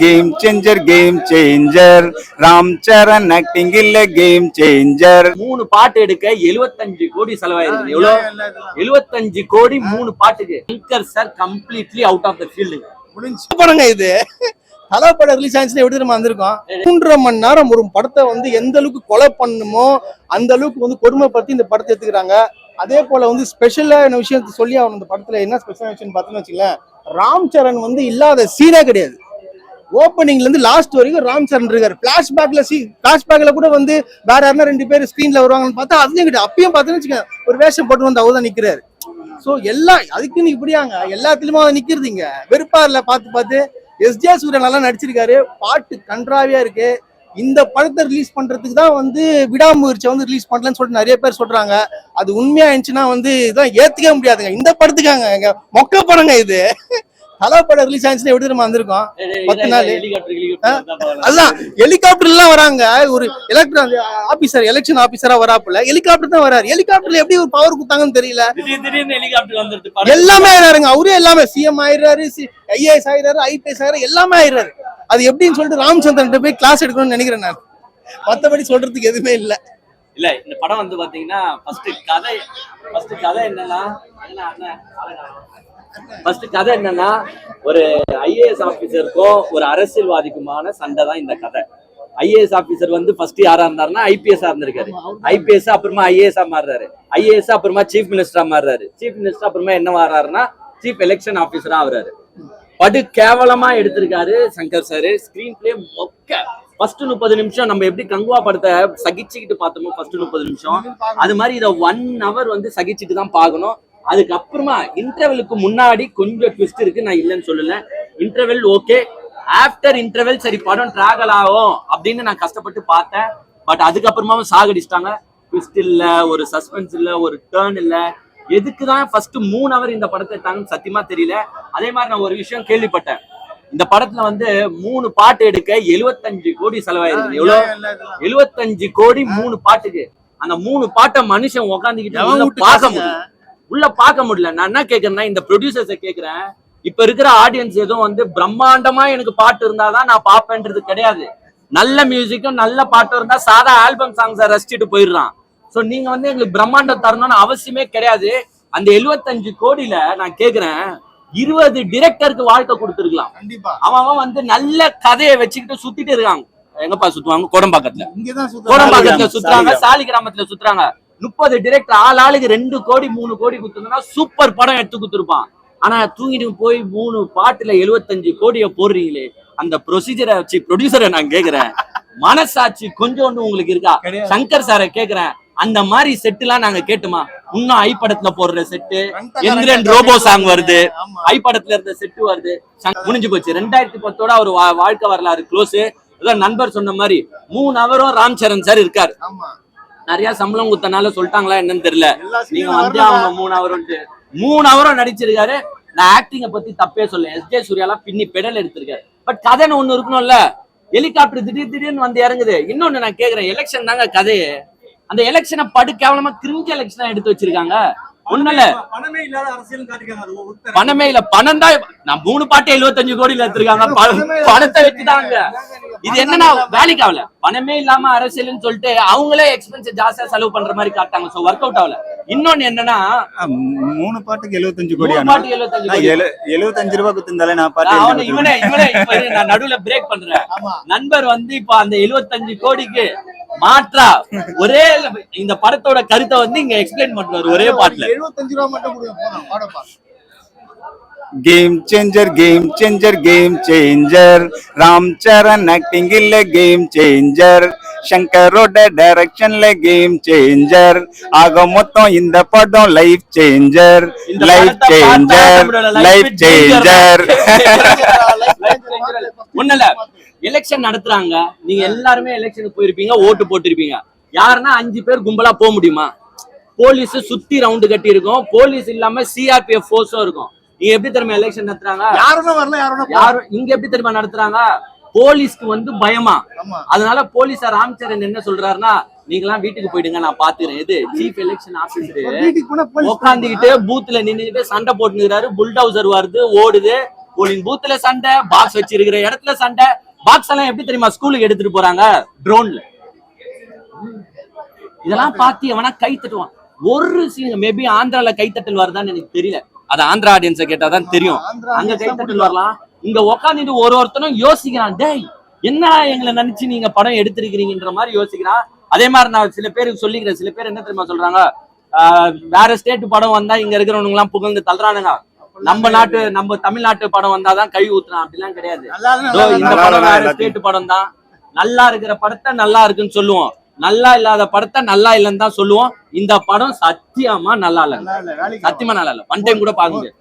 Game changer Ram Charan acting இல்ல game changer. 3 பாட்டு எடுக்க 75 கோடி செலவாயிருக்கு. எவ்வளவு? 75 கோடி 3 பாட்டுக்கு. Shankar sir completely out of the field. முடிஞ்சு படங்க இது. கலா படம் ரிலீஸ் ஆச்சுன்னா எப்படி நம்ம வந்திருக்கோம். 3.5 மணி நேரம் ஒரு படத்தை வந்து எந்த அளவுக்கு கொலை பண்ணுமோ அந்த அளவுக்கு வந்து கொடுமைப்படுத்தி இந்த படத்தை எடுத்துக்கிறாங்க. அதே போல வந்து ஸ்பெஷலான விஷயத்தை சொல்லி அவன் இந்த படத்துல என்ன ஸ்பெஷல் விஷயம் பார்த்தீங்கன்னு வச்சுங்களேன், ராம் சரண் வந்து இல்லாத சீனே கிடையாது. ஓப்பனிங்ல இருந்து லாஸ்ட் வரைக்கும் ராம் சரண் இருக்காரு. பிளாஷ்பேக்ல கூட வந்து வேற யாருன்னா 2 பேர் ஸ்கிரீன்ல வருவாங்கன்னு பார்த்தா அதுலயும் கிடையாது. அப்பயும் பார்த்தீங்கன்னு வச்சுக்கோங்க ஒரு வேஷம் போட்டு வந்து அவர்தான் நிக்கிறாரு. ஸோ எல்லாம் அதுக்குன்னு இப்படியாங்க எல்லாத்துலயுமே அதை நிக்கிறதுங்க வெறுப்பா இல்ல. பார்த்து எஸ்ஜே சூர்யா நல்லா நடிச்சிருக்காரு. பாட்டு கன்றாவியா இருக்கு. இந்த படத்தை ரிலீஸ் பண்றதுக்கு தான் வந்து விடாமுயற்சியை வந்து ரிலீஸ் பண்ணலன்னு சொல்லிட்டு நிறைய பேர் சொல்றாங்க. அது உண்மையா இருந்துச்சுன்னா வந்து இதான் ஏத்துக்கவே முடியாதுங்க. இந்த படத்துக்காங்க மொக்க படங்க இது. கலா படம் ரிலீஸ் ஆச்சுன்னா எப்படி நம்ம வந்திருக்கோம் 10 நாள். அதுதான் ஹெலிகாப்டர் எல்லாம் வராங்க. ஒரு எலெக்ஷன் ஆபீசரா வராப்புல ஹெலிகாப்டர் தான் வராரு. ஹெலிகாப்டர்ல எப்படி ஒரு பவர் கொடுத்தாங்கன்னு தெரியல. எல்லாமே ஆயிராருங்க. அவரே எல்லாமே சிஎம் ஆயிடுறாரு, ஐஏஎஸ் ஆயிடுறாரு, ஐபிஎஸ் ஆயிடுறாரு, எல்லாமே ஆயிடுறாரு. அது எப்படின்னு சொல்லிட்டு ராமச்சந்திரன் போய் கிளாஸ் எடுக்கணும்னு நினைக்கிறேன் நான். மத்தபடி சொல்றதுக்கு எதுவுமே இல்ல. இந்த படம் வந்து பாத்தீங்கன்னா கதை என்னன்னா ஒரு ஐஏஎஸ் ஆபீசருக்கும் ஒரு அரசியல்வாதிக்குமான சண்டை தான் இந்த கதை. ஐஏஎஸ் ஆபீசர் வந்து ஃபர்ஸ்ட் யாரா இருந்தாருன்னா ஐபிஎஸ் இருந்திருக்காரு. ஐபிஎஸ் அப்புறமா ஐஏஎஸ் மாறுறாரு. ஐஏஎஸ் அப்புறமா சீஃப் மினிஸ்டரா மாறுறாரு. சீஃப் மினிஸ்டர் அப்புறமா என்ன மாறாருன்னா சீஃப் எலெக்ஷன் ஆபீசரா ஆகுறாரு. படு கேவலமா எடுத்திருக்காரு சங்கர் சார். ஸ்கிரீன் பிளே மொக்க. ஃபர்ஸ்ட் 30 நிமிஷம் நம்ம எப்படி கங்குவா படத்தை சகிச்சுக்கிட்டு பார்த்தோமோ ஃபர்ஸ்ட் 30 நிமிஷம் அது மாதிரி இதை 1 hour வந்து சகிச்சுட்டு தான் பார்க்கணும். அதுக்கப்புறமா இன்டர்வெலுக்கு முன்னாடி கொஞ்சம் ட்விஸ்ட் இருக்கு, நான் இல்லைன்னு சொல்லல. Interval okay. ஆஃப்டர் இன்டர்வெல் சரி படம் டிராவல் ஆகும் அப்படின்னு நான் கஷ்டப்பட்டு பார்த்தேன். பட் அதுக்கப்புறமாவும் சாகடிச்சிட்டாங்க. ட்விஸ்ட் இல்ல, ஒரு சஸ்பென்ஸ் இல்ல, ஒரு டேர்ன் இல்ல. எதுக்குதான் ஃபர்ஸ்ட் 3 hour இந்த படத்தை எடுத்தாங்கன்னு சத்தியமா தெரியல. அதே மாதிரி நான் ஒரு விஷயம் கேள்விப்பட்டேன். இந்த படத்துல வந்து 3 பாட்டு எடுக்க 75 கோடி செலவாயிருக்கு. எவ்வளவு? 75 கோடி 3 பாட்டுக்கு. அந்த 3 பாட்டை மனுஷன் உக்காந்துக்கிட்டு உள்ள பார்க்க முடியல. நான் என்ன கேக்குறேன்னா இந்த ப்ரொடியூசர்ஸை கேக்குறேன், இப்ப இருக்கிற ஆடியன்ஸ் எதுவும் வந்து பிரம்மாண்டமா எனக்கு பாட்டு இருந்தாதான் நான் பாப்பேன்றது கிடையாது. நல்ல மியூசிக்கும் நல்ல பாட்டும் இருந்தா சாதா ஆல்பம் சாங்ஸை ரசிச்சுட்டு போயிடுறான். சோ நீங்க வந்து எங்களுக்கு பிரம்மாண்டம் தரணும்னு அவசியமே கிடையாது. அந்த 75 கோடியில நான் கேக்குறேன் 20 டிரெக்டருக்கு வாழ்க்கை கொடுத்துருக்கலாம். அவன் வந்து நல்ல கதையை வச்சுக்கிட்டு சுத்திட்டு இருக்காங்க. எங்கப்பா சுத்துவாங்க? கோடம்பாக்கத்துல சுத்துறாங்க, சாலி கிராமத்துல சுத்துறாங்க. 30 டிரெக்டர் ஆளுக்கு 2 கோடி 3 கோடி குத்துனா சூப்பர் படம் எடுத்து குத்துருப்பான். ஆனா தூங்கிட்டு போய் 3 பாட்டுல 75 கோடியை போடுறீங்களே, அந்த ப்ரொசீஜரை வச்சு ப்ரொடியூசரை நான் கேக்குறேன், மனசாட்சி கொஞ்சோண்டு உங்களுக்கு இருக்கா? சங்கர் சாரை கேக்குறேன், அந்த மாதிரி செட்டு எல்லாம் நாங்க கேட்டுமா? இன்னும் ஐ படத்துல போடுற செட்டு, எந்திரன் ரோபோ சாங் வருது, ஐ படத்துல இருந்த செட்டு வருது, முடிஞ்சு போச்சு. 2010 அவர் வாழ்க்கை வரலாறு க்ளோஸ். நண்பர் சொன்ன மாதிரி 3 hour ராம் சரண் சார் இருக்காரு. நிறைய சம்பளம் குத்தனால சொல்லிட்டாங்களா என்னன்னு தெரியல. நீங்க வந்து அவங்க 3 hour நடிச்சிருக்காரு. நான் ஆக்டிங்க பத்தி தப்பே சொல்ல. எஸ்ஜே சூர்யாலாம் பின்னி பெடல் எடுத்திருக்காரு. பட் கதைன்னு ஒண்ணு இருக்கணும்ல. ஹெலிகாப்டர் திடீர்னு வந்து இறங்குது. இன்னொன்னு நான் கேக்குறேன், எலெக்ஷன் தாங்க கதையே. அந்த எலெக்ஷனை படு கேவலமா கிரிஞ்சு எலெக்ஷனா எடுத்து வச்சிருக்காங்க. ஒண்ணுல பணமே இல்லாத அரசியல் காட்டிருக்காங்க. பணமே இல்ல, பணம் தான். நான் 3 பாட்டு 75 கோடியில எடுத்திருக்காங்க. பணத்தை வச்சுதாங்க. இது என்னன்னா வேலைக்கு ஆகல. பணமே இல்லாம அரசியல்னு சொல்லிட்டு அவங்களே எக்ஸ்பென்ஸ் ஜாஸ்தியா செலவு பண்ற மாதிரி காட்டாங்க. சோ ஒர்க் அவுட் ஆகல. இன்னொன்னு என்னன்னா 3 பாட்டுக்கு 75 கோடி. 75 ரூபாய் குத்துந்தாலே நான் பாட்டு இவனே நான் நடுவுல பிரேக் பண்றேன். நண்பர் வந்து இப்ப அந்த 75 கோடிக்கு மாற்றா ஒரே இந்த படத்தோட கருத்தை வந்து இங்க எக்ஸ்பிளைன் பண்றாரு ஒரே பாட்டுல. 75 ரூபாய் மட்டும் கொடுங்க. Game changer Ram Charan acting இல்ல கேம் சேஞ்சர். சங்கரோட டைரக்ஷன்ல கேம் சேஞ்சர். ஆக மொத்தம் இந்த படம் லைஃப் சேஞ்சர். ஒண்ணுல எலெக்ஷன் நடத்துறாங்க. நீங்க எல்லாருமே எலெக்ஷனுக்கு போயிருப்பீங்க, ஓட்டு போட்டிருப்பீங்க. யாருன்னா 5 பேர் கும்பலா போக முடியுமா? போலீஸ் சுத்தி ரவுண்டு கட்டி இருக்கும். போலீஸ் இல்லாம சிஆர்பிஎஃப் போர்ஸும் இருக்கும். நீங்க எப்படி தெரியுமா எலெக்ஷன் நடத்துறாங்க? யாரும் இங்க எப்படி தெரியுமா நடத்துறாங்க? போலீஸ்க்கு வந்து பயமா. அதனால போலீஸார் ராம் சரண் என்ன சொல்றாருன்னா, நீங்க எல்லாம் வீட்டுக்கு போயிடுங்க, நான் பாத்துக்கிறேன். இது சீஃப் எலெக்ஷன் ஆபீசர் உட்காந்துக்கிட்டு பூத்துல நின்னுட்டு சண்டை போட்டுக்கிறாரு. புல்டவுசர் வருது, ஓடுது. போலிங் பூத்துல சண்டை, பாக்ஸ் வச்சிருக்கிற இடத்துல சண்டை. பாக்ஸ் எல்லாம் எப்படி தெரியுமா ஸ்கூலுக்கு எடுத்துட்டு போறாங்க? ட்ரோன்ல. இதெல்லாம் பார்த்து எவனா கை தட்டுவான். ஒரு மேபி ஆந்திரால கைத்தட்டல் வருதான்னு எனக்கு தெரியல. அது ஆந்திரா ஆடியன்ஸை கேட்டாதான் தெரியும். அங்க கைத்தட்டல் வரலாம். இங்க உக்காந்துட்டு ஒருத்தனும் யோசிக்கிறான், டேய் என்ன எங்களை நினைச்சு நீங்க படம் எடுத்திருக்கிறீங்கன்ற மாதிரி யோசிக்கிறான். அதே மாதிரி நான் சில பேருக்கு சொல்லிக்கிறேன். சில பேர் என்ன தெரியுமா சொல்றாங்க, வேற ஸ்டேட் படம் வந்தா இங்க இருக்கிறவங்க எல்லாம் புகழ்ந்து தள்ளுறானுங்க, நம்ம தமிழ்நாட்டு படம் வந்தாதான் கை ஊத்துறான். அப்படிலாம் கிடையாது. இந்த படம் வேற ஸ்டேட் படம் தான். நல்லா இருக்கிற படத்தை நல்லா இருக்குன்னு சொல்லுவோம், நல்லா இல்லாத படத்தை நல்லா இல்லைன்னு தான் சொல்லுவோம். இந்த படம் சத்தியமா நல்லா இல்ல, சத்தியமா நல்லா இல்ல. ஒன் டைம் கூட பாக்க முடியாது.